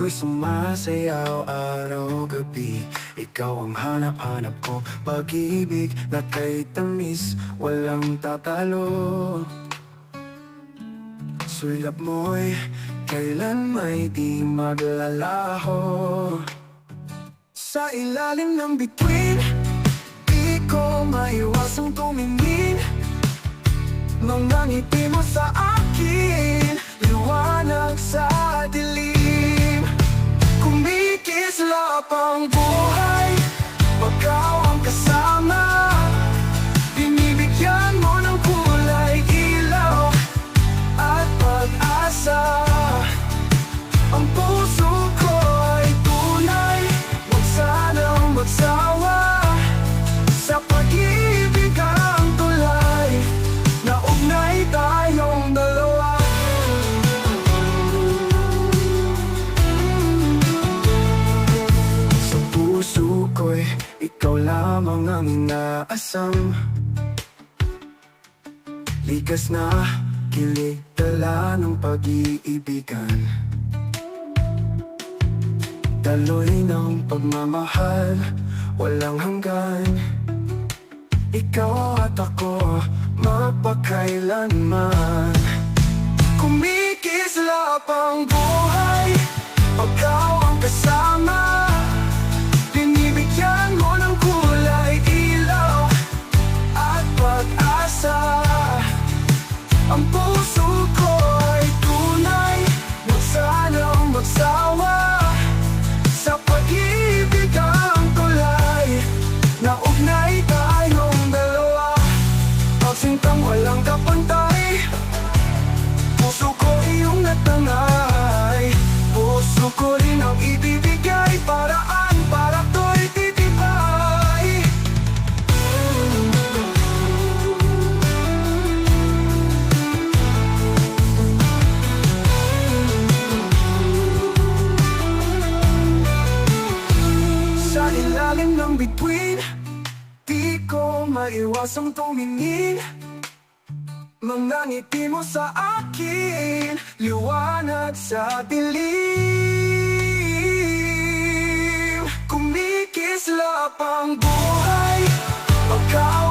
ako'y sumasayaw araw-gabi. Ikaw ang hanap-hanap ko, pag-ibig na kay tamis, walang tatalo. Sulap mo'y kailan may di maglalaho. Sa ilalim ng bituin, di ko maiwasang tumingin. Mga ngiti mo sa akin, liwanag sa dilim. Kumikislap ang buhay, ikaw ang kasama. Binibigyan mo ng kulay, ilaw at pag-asa. Ang puso ko ay tunay, huwag sanang magsawa. Sa pag-ibig ang tulay, naugnay tayong dalawa. Sa puso ko'y ikaw lamang ang inaasam. Likas na kilig, dala ng pag-iibigan. Daloy ng pagmamahal, walang hanggan. Ikaw at ako, mapakailanman. Kumikislap ang buhay, ikaw ang kasama. Binibigyan mo ng kulay, ilaw at pag-asa. Ang puso ko ay tunay, huwag sanang magsawa. Sa pag-ibig ang kulay, naugnay tayong dalawa. Pagsintang walang kapantay, puso ko iyong natangay. Puso ko rin ang ibibigay, paraan para to'y titibay. Sa ilalim ng bituin, di ko maiwasang tumingin. Mga ngiti mo sa akin, liwanag sa dilim. Kumikislap ang buhay, ikaw